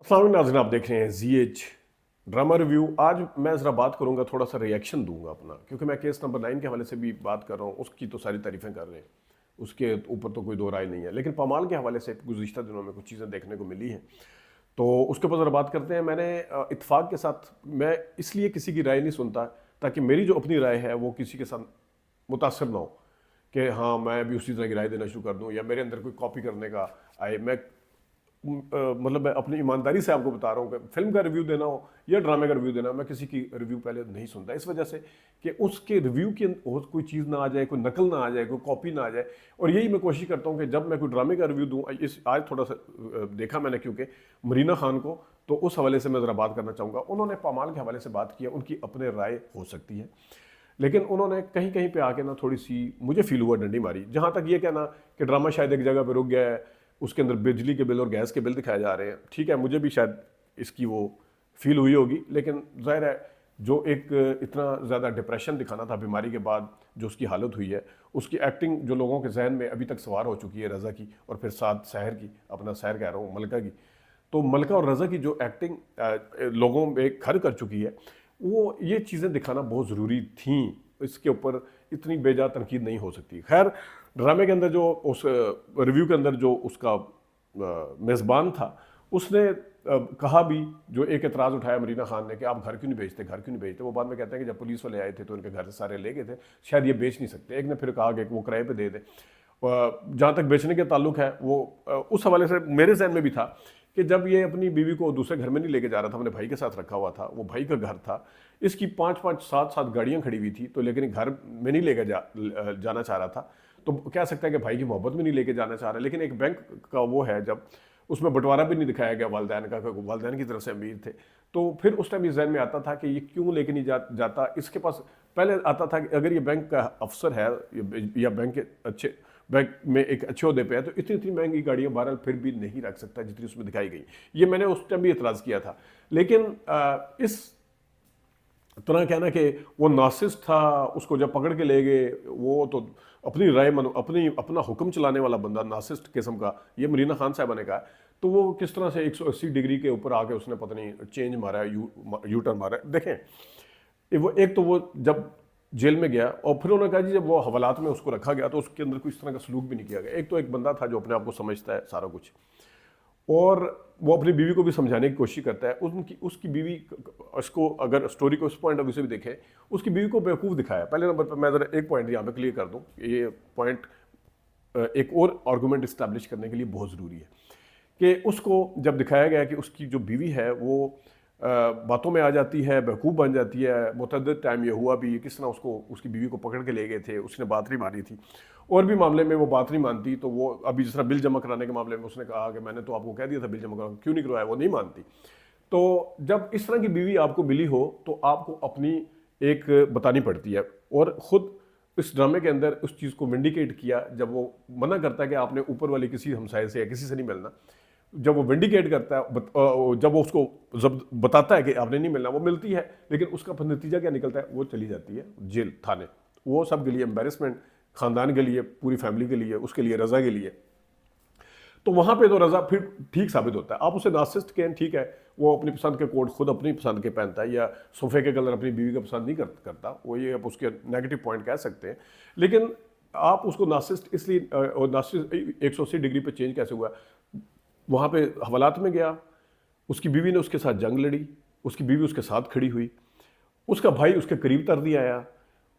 अस्सलाम वालेकुम नाज़रीन, आप देख रहे हैं ZH ड्रामा रिव्यू। आज मैं ज़रा बात करूंगा, थोड़ा सा रिएक्शन दूंगा अपना, क्योंकि मैं केस नंबर 9 के हवाले से भी बात कर रहा हूँ। उसकी तो सारी तारीफ़ें कर रहे हैं, उसके ऊपर तो कोई दो राय नहीं है। लेकिन पामाल के हवाले से गुज़िश्ता दिनों में कुछ चीज़ें देखने को मिली हैं, तो उसके ऊपर ज़रा बात करते हैं। मैंने इत्तेफाक के साथ, मैं इसलिए किसी की राय नहीं सुनता ताकि मेरी जो अपनी राय है वो किसी के साथ मुतासर ना हो कि हाँ मैं भी उसी तरह की राय देना शुरू कर दूँ या मेरे अंदर कोई कॉपी करने का आए। मतलब मैं अपनी ईमानदारी से आपको बता रहा हूँ कि फिल्म का रिव्यू देना हो या ड्रामे का रिव्यू देना, मैं किसी की रिव्यू पहले नहीं सुनता, इस वजह से कि उसके रिव्यू की कोई चीज़ ना आ जाए, कोई नकल ना आ जाए, कोई कॉपी ना आ जाए। और यही मैं कोशिश करता हूँ कि जब मैं कोई ड्रामे का रिव्यू दूँ, इस आज थोड़ा सा देखा मैंने, क्योंकि मरीना खान को, तो उस हवाले से मैं ज़रा बात करना चाहूँगा। उन्होंने पामाल के हवाले से बात किया, उनकी अपने राय हो सकती है, लेकिन उन्होंने कहीं कहीं पे आके ना थोड़ी सी मुझे फील हुआ डंडी मारी। जहाँ तक ये कहना कि ड्रामा शायद एक जगह पे रुक गया है, उसके अंदर बिजली के बिल और गैस के बिल दिखाए जा रहे हैं, ठीक है, मुझे भी शायद इसकी वो फील हुई होगी। लेकिन जाहिर है, जो एक इतना ज़्यादा डिप्रेशन दिखाना था बीमारी के बाद, जो उसकी हालत हुई है, उसकी एक्टिंग जो लोगों के जहन में अभी तक सवार हो चुकी है, रज़ा की और फिर साथ सहर की, अपना सहर कह रहा हूँ, मलका की। तो मलका और रज़ा की जो एक्टिंग लोगों में घर कर चुकी है, वो ये चीज़ें दिखाना बहुत ज़रूरी थी। इसके ऊपर इतनी बेजा तनकीद नहीं हो सकती। खैर, ड्रामे के अंदर जो उस रिव्यू के अंदर जो उसका मेज़बान था, उसने कहा भी, जो एक एतराज़ उठाया मरीना खान ने कि आप घर क्यों नहीं भेजते, घर क्यों नहीं भेजते। वो बाद में कहते हैं कि जब पुलिस वाले आए थे तो उनके घर से सारे ले गए थे, शायद ये बेच नहीं सकते। एक ने फिर कहा कि वो किराए पे दे दे। जहाँ तक बेचने के ताल्लुक है, वो उस हवाले से मेरे जहन में भी था कि जब ये अपनी बीवी को दूसरे घर में नहीं लेके जा रहा था, अपने भाई के साथ रखा हुआ था, वो भाई का घर था, इसकी 5-5 7-7 गाड़ियाँ खड़ी हुई थी, तो लेकिन घर में नहीं लेके जाना चाह रहा था। तो कह सकता है कि भाई की मोहब्बत में नहीं लेके जाना चाह रहा। लेकिन एक बैंक का वो है, जब उसमें बंटवारा भी नहीं दिखाया गया वालदैन का, वालदैन की तरफ से अमीर थे, तो फिर उस टाइम इस जहन में आता था कि ये क्यों लेके नहीं जाता। इसके पास पहले आता था कि अगर ये बैंक का अफसर है या बैंक के अच्छे, बैंक में एक अच्छे अहदे पे है, तो इतनी इतनी महंगी गाड़ियां बहरहाल फिर भी नहीं रख सकता जितनी उसमें दिखाई गई। ये मैंने उस टाइम भी एतराज़ किया था। लेकिन इस तरह कहना कि वो नासिस्ट था, उसको जब पकड़ के ले गए, वो तो अपनी राय अपना हुक्म चलाने वाला बंदा, नासिस्ट किस्म का, ये मरीना खान साहबा ने कहा। तो वो किस तरह से 180 डिग्री के ऊपर आके उसने पता नहीं चेंज मारा है, यू टर्न मारा है। देखें, वो एक तो वो जब जेल में गया और फिर उन्होंने कहा जी जब वो हवालात में उसको रखा गया तो उसके अंदर कोई इस तरह का सलूक भी नहीं किया गया। एक तो एक बंदा था जो अपने आप को समझता है सारा कुछ, और वो अपनी बीवी को भी समझाने की कोशिश करता है। उनकी उसकी बीवी, उसको अगर स्टोरी को इस पॉइंट ऑफ व्यू से भी देखें, उसकी बीवी को बेवकूफ़ दिखाया। पहले नंबर पर मैं ज़रा एक पॉइंट यहाँ पे क्लियर कर दूँ, ये पॉइंट एक और आर्गूमेंट इस्टेब्लिश करने के लिए बहुत ज़रूरी है कि उसको जब दिखाया गया कि उसकी जो बीवी है वो बातों में आ जाती है, बेवकूफ़ बन जाती है। मुतअद्दिद टाइम ये हुआ भी, किस तरह उसको उसकी बीवी को पकड़ के ले गए थे, उसने बात नहीं मानी थी, और भी मामले में वो बात नहीं मानती। तो वो अभी जिस तरह बिल जमा कराने के मामले में उसने कहा कि मैंने तो आपको कह दिया था बिल जमा करा, क्यों नहीं करवाया, वो नहीं मानती। तो जब इस तरह की बीवी आपको मिली हो तो आपको अपनी एक बतानी पड़ती है। और ख़ुद इस ड्रामे के अंदर उस चीज़ को विंडिकेट किया, जब वो मना करता है कि आपने ऊपर वाली किसी हमसाये से या किसी से नहीं मिलना, जब वो विंडिकेट करता है, जब वो उसको जब बताता है कि आपने नहीं मिलना, वो मिलती है। लेकिन उसका फिर नतीजा क्या निकलता है, वो चली जाती है जेल, थाने। वो सब के लिए एम्बेरसमेंट, ख़ानदान के लिए, पूरी फैमिली के लिए, उसके लिए, रज़ा के लिए। तो वहाँ पे तो रज़ा फिर ठीक साबित होता है। आप उसे नासिस्ट कहें, ठीक है, वो अपनी पसंद के कोट खुद अपनी पसंद के पहनता है, या सोफे के कलर अपनी बीवी का पसंद नहीं करता, वो ये आप उसके नेगेटिव पॉइंट कह सकते हैं। लेकिन आप उसको नासिस्ट इसलिए, और नासिस्ट 180 डिग्री पे चेंज कैसे हुआ। वहाँ पे हवालात में गया, उसकी बीवी ने उसके साथ जंग लड़ी, उसकी बीवी उसके साथ खड़ी हुई, उसका भाई उसके करीब तर नहीं आया,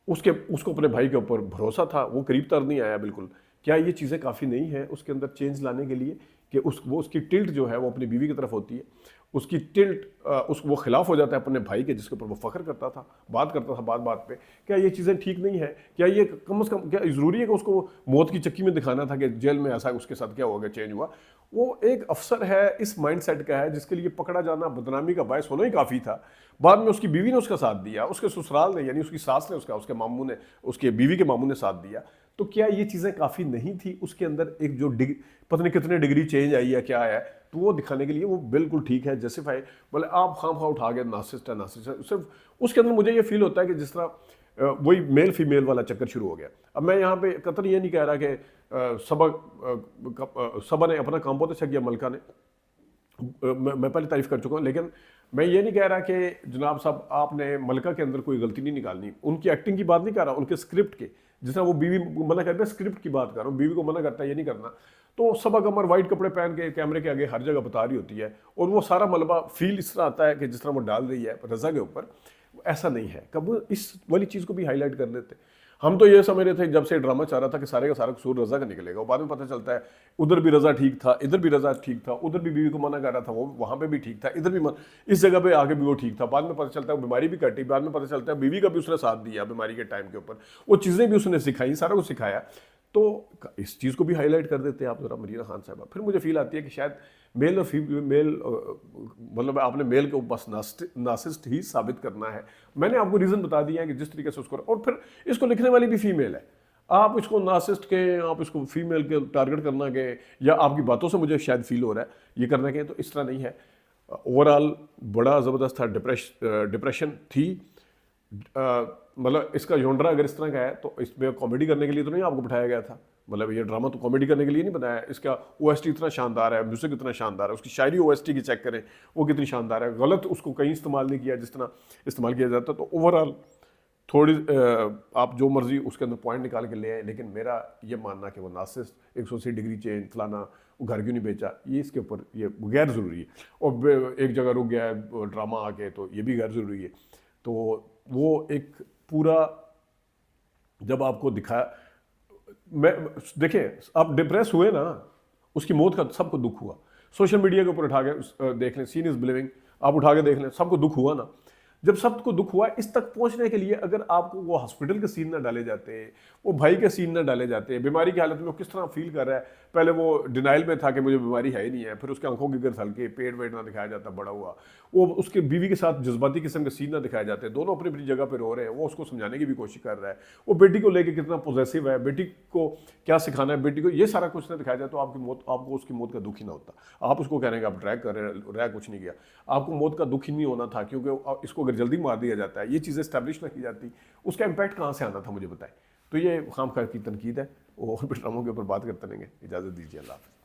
उसको अपने भाई के ऊपर भरोसा था, वो करीब तर नहीं आया बिल्कुल। क्या ये चीज़ें काफ़ी नहीं है उसके अंदर चेंज लाने के लिए कि उसकी टिल्ट जो है वो अपनी बीवी की तरफ होती है, उसकी टिल्ट वो खिलाफ हो जाता है अपने भाई के, जिसके ऊपर वो फ़ख्र करता था, बात करता था बात बात पे। क्या ये चीज़ें ठीक नहीं है? क्या ये कम से कम क्या ज़रूरी है कि उसको मौत की चक्की में दिखाना था कि जेल में ऐसा उसके साथ क्या हो गया, चेंज हुआ? वो एक अफसर है, इस माइंडसेट का है, जिसके लिए पकड़ा जाना बदनामी का बायस होना ही काफ़ी था। बाद में उसकी बीवी ने उसका साथ दिया, उसके ससुराल ने, यानी उसकी सास ने, उसके मामू ने, उसके बीवी के मामू ने साथ दिया। तो क्या ये चीज़ें काफ़ी नहीं थी? उसके अंदर एक जो पता नहीं कितने डिग्री चेंज आई है, क्या है, तो वो दिखाने के लिए वो बिल्कुल ठीक है, जस्टिफाई। बोले आप खाम खा उठा गए नासिस्ट है, नासिस्ट है। सिर्फ उसके अंदर मुझे ये फील होता है कि जिस तरह वही मेल फीमेल वाला चक्कर शुरू हो गया। अब मैं यहाँ पे कतई ये नहीं कह रहा कि सबा ने अपना काम बहुत अच्छा किया, मलका ने, मैं पहले तारीफ कर चुका हूँ, लेकिन मैं ये नहीं कह रहा कि जनाब साहब आपने मलका के अंदर कोई गलती नहीं निकालनी, उनकी एक्टिंग की बात नहीं कर रहा, उनके स्क्रिप्ट के, जिस तरह वो बीवी को मना करते हैं, स्क्रिप्ट की बात कर रहा हूँ, बीवी को मना करता है ये नहीं करना, तो सबा कमर वाइट कपड़े पहन के कैमरे के आगे हर जगह बता रही होती है, और वो सारा मलबा फील इस तरह आता है कि जिस तरह वो डाल रही है रजा के ऊपर, ऐसा नहीं है। कब वो इस वाली चीज़ को भी हाईलाइट कर देते। हम तो ये समझ रहे थे जब से ड्रामा चाह रहा था कि सारे का सारा कसूर रजा का निकलेगा, और बाद में पता चलता है उधर भी रजा ठीक था, इधर भी रजा ठीक था, उधर भी बीवी को मना कर रहा था, वो वहाँ पे भी ठीक था, इधर भी इस जगह पे आगे भी वो ठीक था, बाद में पता चलता है बीमारी भी कटी, बाद में पता चलता है बीवी का भी उसने साथ दिया बीमारी के टाइम के ऊपर, वो चीज़ें भी उसने सिखाई, सारा कुछ सिखाया। तो इस चीज़ को भी हाईलाइट कर देते हैं आप ज़रा मरीना खान साहब। फिर मुझे फील आती है कि शायद मेल और फीमेल, मतलब आपने मेल को बस नासिस्ट ही साबित करना है। मैंने आपको रीज़न बता दिया है कि जिस तरीके से उसको, और फिर इसको लिखने वाली भी फीमेल है, आप इसको नासिस्ट के, आप इसको फीमेल के टारगेट करना के, या आपकी बातों से मुझे शायद फील हो रहा है ये करना के, तो इस तरह नहीं है। ओवरऑल बड़ा ज़बरदस्त था, डिप्रेशन थी। मतलब इसका जोनरा अगर इस तरह का है तो इसमें कॉमेडी करने के लिए तो नहीं आपको बिठाया गया था, मतलब ये ड्रामा तो कॉमेडी करने के लिए नहीं बनाया है। इसका ओएसटी इतना शानदार है, म्यूजिक इतना शानदार है, उसकी शायरी ओएसटी की चेक करें वो कितनी शानदार है, गलत उसको कहीं इस्तेमाल नहीं किया जिस तरह इस्तेमाल किया जाता। तो ओवरऑल थोड़ी आप जो मर्जी उसके अंदर पॉइंट निकाल के ले आए, लेकिन मेरा ये मानना कि वो नासिस्ट 180 डिग्री चेंज फलाना, वो घर क्यों नहीं बेचा, ये इसके ऊपर ये गैर ज़रूरी है। और एक जगह रुक गया है ड्रामा आके, तो ये भी गैर ज़रूरी है। तो वो एक पूरा जब आपको दिखाया, मैं देखिए आप डिप्रेस हुए ना, उसकी मौत का सबको दुख हुआ। सोशल मीडिया के ऊपर उठा के देख लें, सीन इज बिलीविंग, आप उठा के देख लें, सबको दुख हुआ ना। जब सबको दुख हुआ, इस तक पहुंचने के लिए अगर आपको वो हॉस्पिटल के सीन ना डाले जाते, वो भाई के सीन ना डाले जाते, बीमारी की हालत में वो किस तरह फील कर रहा है, पहले वो डिनाइल में था कि मुझे बीमारी है ही नहीं है, फिर उसके आंखों की गिरस हल्के, पेट वेट ना दिखाया जाता बड़ा हुआ, वो उसके बीवी के साथ जज्बाती किस्म के सीन ना दिखाए जाते, दोनों अपनी अपनी जगह पर रो रहे हैं, वो उसको समझाने की भी कोशिश कर रहा है, वो बेटी को लेकर कितना पॉजेसिव है, बेटी को क्या सिखाना है, बेटी को ये सारा कुछ ना दिखाया जाए, तो आपको उसकी मौत का दुख ही ना होता। आप उसको कह रहे हैं आप ड्रैग कर रहे हैं, कुछ नहीं किया, आपको मौत का दुख ही नहीं होना था, क्योंकि इसको अगर जल्दी मार दिया जाता है, ये चीज़ें स्टैब्लिश ना की जाती, उसका इम्पैक्ट कहाँ से आना था मुझे बताएं। तो ये खाम खा की तनकीद है, और ड्रामों के ऊपर बात करते रहेंगे। इजाज़त दीजिए, अल्लाह हाफ़िज़।